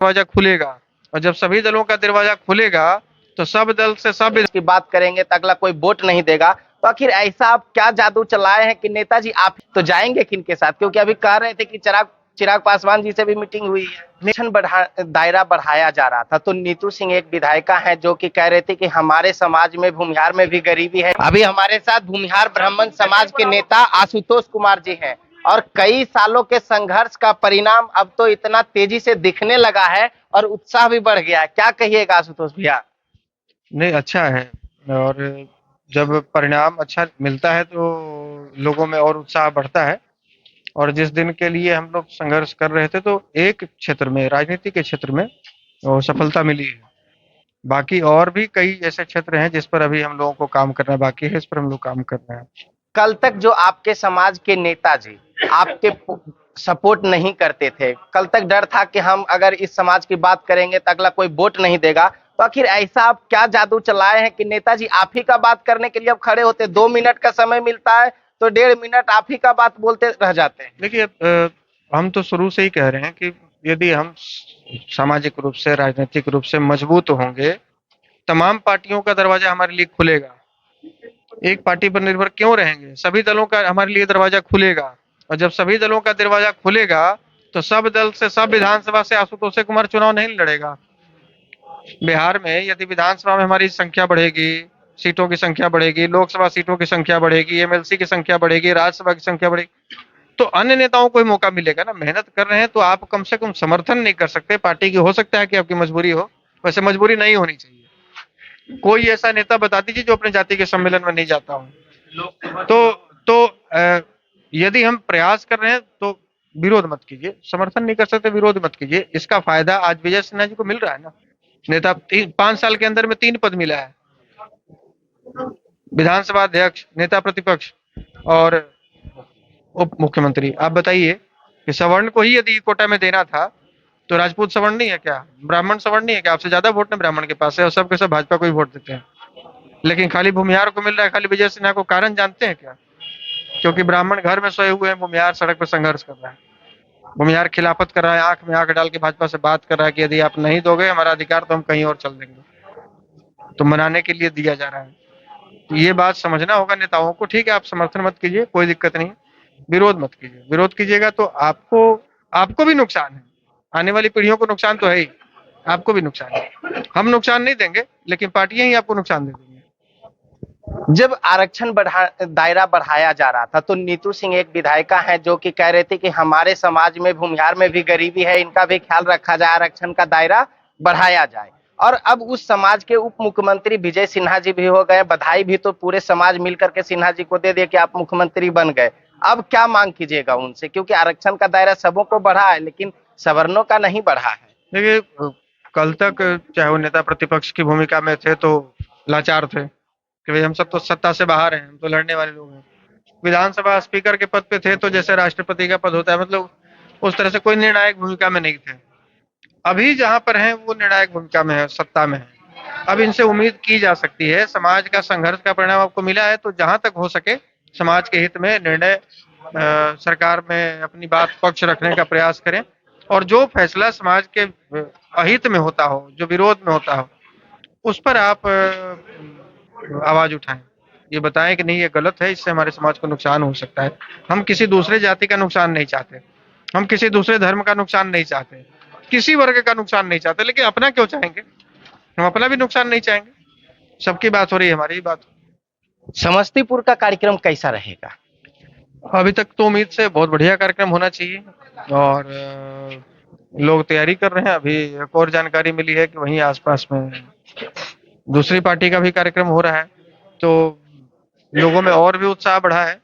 दरवाजा खुलेगा, और जब सभी दलों का दरवाजा खुलेगा तो सब दल से सब की बात करेंगे तो अगला कोई वोट नहीं देगा। तो आखिर ऐसा आप क्या जादू चलाए हैं कि नेताजी आप तो जाएंगे किन के साथ? क्योंकि अभी कह रहे थे कि चिराग चिराग पासवान जी से भी मीटिंग हुई है, दायरा बढ़ाया जा रहा था। तो नीतू सिंह एक विधायिका है जो कि कह रहे थे कि हमारे समाज में भूमिहार में भी गरीबी है। अभी हमारे साथ भूमिहार ब्राह्मण समाज के नेता आशुतोष कुमार जी हैं, और कई सालों के संघर्ष का परिणाम अब तो इतना तेजी से दिखने लगा है और उत्साह भी बढ़ गया है। क्या कहिएगा आशुतोष भैया? नहीं, अच्छा है। और जब परिणाम अच्छा मिलता है तो लोगों में और उत्साह बढ़ता है। और जिस दिन के लिए हम लोग संघर्ष कर रहे थे तो एक क्षेत्र में, राजनीति के क्षेत्र में सफलता मिली है। बाकी और भी कई ऐसे क्षेत्र हैं जिस पर अभी हम लोगों को काम करना बाकी है, इस पर हम लोग काम कर रहे हैं। कल तक जो आपके समाज के नेताजी आपके सपोर्ट नहीं करते थे, कल तक डर था कि हम अगर इस समाज की बात करेंगे तो अगला कोई वोट नहीं देगा। तो आखिर ऐसा आप क्या जादू चलाए हैं कि नेताजी आप ही का बात करने के लिए अब खड़े होते? 2 मिनट का समय मिलता है तो 1.5 मिनट आप ही का बात बोलते रह जाते हैं। देखिए, हम तो शुरू से ही कह रहे हैं कि यदि हम सामाजिक रूप से, राजनीतिक रूप से मजबूत होंगे, तमाम पार्टियों का दरवाजा हमारे लिए खुलेगा। एक पार्टी पर निर्भर क्यों रहेंगे? सभी दलों का हमारे लिए दरवाजा खुलेगा, और जब सभी दलों का दरवाजा खुलेगा तो सब दल से, सब विधानसभा से आशुतोष कुमार चुनाव नहीं लड़ेगा। बिहार में यदि विधानसभा में हमारी संख्या बढ़ेगी, सीटों की संख्या बढ़ेगी, लोकसभा सीटों की संख्या बढ़ेगी, एमएलसी की संख्या बढ़ेगी, राज्यसभा की संख्या बढ़ेगी, तो अन्य नेताओं को ही मौका मिलेगा ना। मेहनत कर रहे हैं तो आप कम से कम समर्थन नहीं कर सकते पार्टी की? हो सकता है कि आपकी मजबूरी हो, वैसे मजबूरी नहीं होनी चाहिए। कोई ऐसा नेता बता दीजिए जो अपने जाति के सम्मेलन में नहीं जाता हो। तो यदि हम प्रयास कर रहे हैं तो विरोध मत कीजिए, समर्थन नहीं कर सकते विरोध मत कीजिए। इसका फायदा आज विजय सिन्हा जी को मिल रहा है ना। नेता 5 साल के अंदर में 3 पद मिला है, विधानसभा अध्यक्ष, नेता प्रतिपक्ष और उप मुख्यमंत्री। आप बताइए कि सवर्ण को ही यदि कोटा में देना था तो राजपूत सवर्ण नहीं है क्या? ब्राह्मण सवर्ण नहीं है क्या? आपसे ज्यादा वोट ब्राह्मण के पास है, और सब के सब भाजपा को ही वोट देते हैं। लेकिन खाली भूमिहार को मिल रहा है, खाली विजय सिन्हा को। कारण जानते हैं क्या? क्योंकि ब्राह्मण घर में सोए हुए हैं, भूमिहार सड़क पर संघर्ष कर रहा है। भूमिहार खिलाफत कर रहा है, आंख में आंख डाल के भाजपा से बात कर रहा है कि यदि आप नहीं दोगे हमारा अधिकार तो हम कहीं और चल देंगे। तो मनाने के लिए दिया जा रहा है। तो ये बात समझना होगा नेताओं को। ठीक है, आप समर्थन मत कीजिए, कोई दिक्कत नहीं, विरोध मत कीजिए। विरोध कीजिएगा तो आपको भी नुकसान है, आने वाली पीढ़ियों को नुकसान तो है ही, आपको भी नुकसान है। हम नुकसान नहीं देंगे, लेकिन पार्टियां ही आपको नुकसान दे देंगी। जब आरक्षण दायरा बढ़ाया जा रहा था तो नीतू सिंह एक विधायिका है जो कि कह रहे थे कि हमारे समाज में भूमिहार में भी गरीबी है, इनका भी ख्याल रखा जाए, आरक्षण का दायरा बढ़ाया जाए। और अब उस समाज के उप मुख्यमंत्री विजय सिन्हा जी भी हो गए। बधाई भी तो पूरे समाज मिलकर के सिन्हा जी को दे दिया कि आप मुख्यमंत्री बन गए। अब क्या मांग कीजिएगा उनसे? क्योंकि आरक्षण का दायरा सबों को बढ़ा है लेकिन सवर्णों का नहीं बढ़ा है। देखिए, कल तक चाहे वो नेता प्रतिपक्ष की भूमिका में थे तो लाचार थे कि भाई हम सब तो सत्ता से बाहर हैं, हम तो लड़ने वाले लोग हैं। विधानसभा स्पीकर के पद पे थे तो जैसे राष्ट्रपति का पद होता है, मतलब उस तरह से कोई निर्णायक भूमिका में नहीं थे। अभी जहां पर हैं वो निर्णायक भूमिका में है, सत्ता में है। अब इनसे उम्मीद की जा सकती है, समाज का संघर्ष का परिणाम आपको मिला है तो जहां तक हो सके समाज के हित में निर्णय सरकार में अपनी बात पक्ष रखने का प्रयास करें, और जो फैसला समाज के अहित में होता हो, जो विरोध में होता हो, उस पर आप आवाज उठाएं। ये बताएं कि नहीं ये गलत है, इससे हमारे समाज को नुकसान हो सकता है। हम किसी दूसरे जाति का नुकसान नहीं चाहते, हम किसी दूसरे धर्म का नुकसान नहीं चाहते, किसी वर्ग का नुकसान नहीं चाहते, लेकिन अपना क्यों चाहेंगे? हम अपना भी नुकसान नहीं चाहेंगे। सबकी बात हो रही है, हमारी ही बात। समस्तीपुर का कार्यक्रम कैसा रहेगा? अभी तक तो उम्मीद से बहुत बढ़िया कार्यक्रम होना चाहिए, और लोग तैयारी कर रहे हैं। अभी एक और जानकारी मिली है कि वहीं आसपास में दूसरी पार्टी का भी कार्यक्रम हो रहा है, तो लोगों में और भी उत्साह बढ़ा है,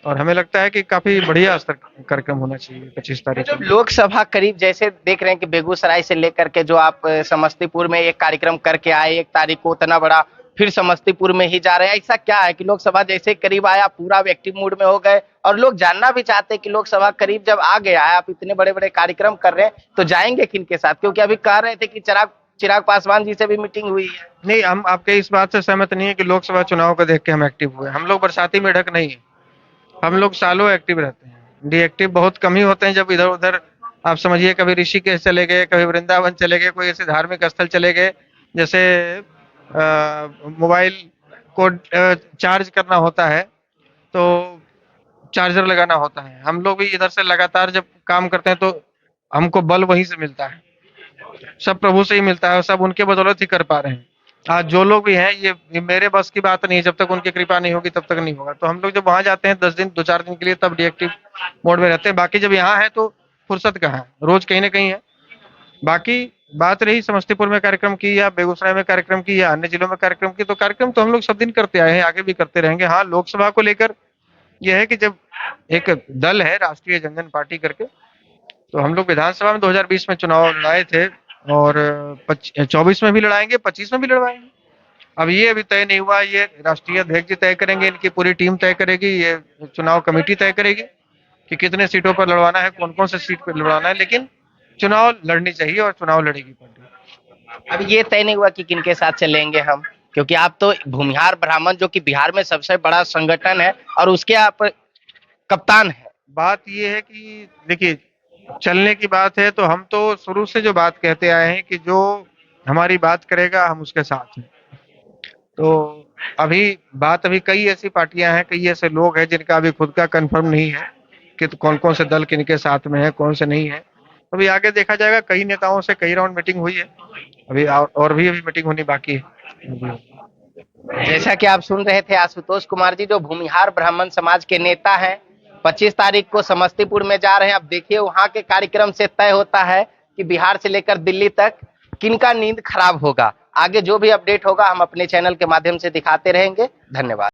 और हमें लगता है कि काफी बढ़िया स्तर कार्यक्रम होना चाहिए 25 तारीख को। लोकसभा करीब जैसे देख रहे हैं कि बेगूसराय से लेकर के जो आप समस्तीपुर में एक कार्यक्रम करके आए 1 तारीख को, उतना बड़ा फिर समस्तीपुर में ही जा रहे हैं। ऐसा क्या है कि लोकसभा जैसे करीब आया पूरा एक्टिव मूड में हो गए? और लोग जानना भी चाहते हैं कि लोकसभा करीब जब आ गया है, आप इतने बड़े बड़े कार्यक्रम कर रहे हैं तो जाएंगे किन के साथ? क्योंकि अभी कह रहे थे कि चिराग पासवान जी से भी मीटिंग हुई है। नहीं, हम आपके इस बात से सहमत नहीं है कि लोकसभा चुनाव को देख के हम एक्टिव हुए। हम लोग बरसाती मेढक नहीं है, हम लोग सालों एक्टिव रहते हैं। डीएक्टिव बहुत कम ही होते हैं जब इधर उधर आप समझिए कभी ऋषिकेश चले गए, कभी वृंदावन चले गए, कोई ऐसे धार्मिक स्थल चले गए, जैसे मोबाइल को चार्ज करना होता है, तो चार्जर लगाना होता है। हम लोग भी इधर से लगातार जब काम करते हैं तो हमको बल वहीं से मिलता है, सब प्रभु से ही मिलता है और सब उनके बदौलत ही कर पा रहे हैं। आज जो लोग भी हैं ये मेरे बस की बात नहीं है, जब तक उनकी कृपा नहीं होगी तब तक नहीं होगा। तो हम लोग जब वहां जाते हैं 10 दिन 2-4 दिन के लिए तब डीएक्टिव मोड में रहते हैं, बाकी जब यहाँ है तो फुर्सत कहाँ है, रोज कहीं ना कहीं है। बाकी बात रही समस्तीपुर में कार्यक्रम की या बेगूसराय में कार्यक्रम की या अन्य जिलों में कार्यक्रम की, तो कार्यक्रम तो हम लोग सब दिन करते आए हैं, आगे भी करते रहेंगे। हाँ, लोकसभा को लेकर यह है कि जब एक दल है राष्ट्रीय जनजन पार्टी करके, तो हम लोग विधानसभा में 2020 में चुनाव लड़ाए थे और 24 में भी लड़ाएंगे, 25 में भी लड़वाएंगे। अब ये अभी तय नहीं हुआ, ये राष्ट्रीय अध्यक्ष जी तय करेंगे, इनकी पूरी टीम तय करेगी, ये चुनाव कमेटी तय करेगी कि कितने सीटों पर लड़वाना है, कौन कौन से सीट पर लड़वाना है। लेकिन चुनाव लड़नी चाहिए और चुनाव लड़ेगी पार्टी। अब ये तय नहीं हुआ कि किनके साथ चलेंगे हम, क्योंकि आप तो भूमिहार ब्राह्मण जो कि बिहार में सबसे बड़ा संगठन है और उसके आप कप्तान है। बात ये है कि देखिए, चलने की बात है तो हम तो शुरू से जो बात कहते आए हैं कि जो हमारी बात करेगा हम उसके साथ हैं। तो अभी कई ऐसी पार्टियां हैं, कई ऐसे लोग हैं जिनका अभी खुद का कंफर्म नहीं है कि तो कौन कौन से दल किनके साथ में है, कौन से नहीं है। अभी आगे देखा जाएगा। कई नेताओं से कई राउंड मीटिंग हुई है, अभी और भी अभी मीटिंग होनी बाकी है। जैसा कि आप सुन रहे थे आशुतोष कुमार जी, जो भूमिहार ब्राह्मण समाज के नेता हैं, 25 तारीख को समस्तीपुर में जा रहे हैं। अब देखिए वहां के कार्यक्रम से तय होता है कि बिहार से लेकर दिल्ली तक किनका नींद खराब होगा। आगे जो भी अपडेट होगा हम अपने चैनल के माध्यम से दिखाते रहेंगे। धन्यवाद।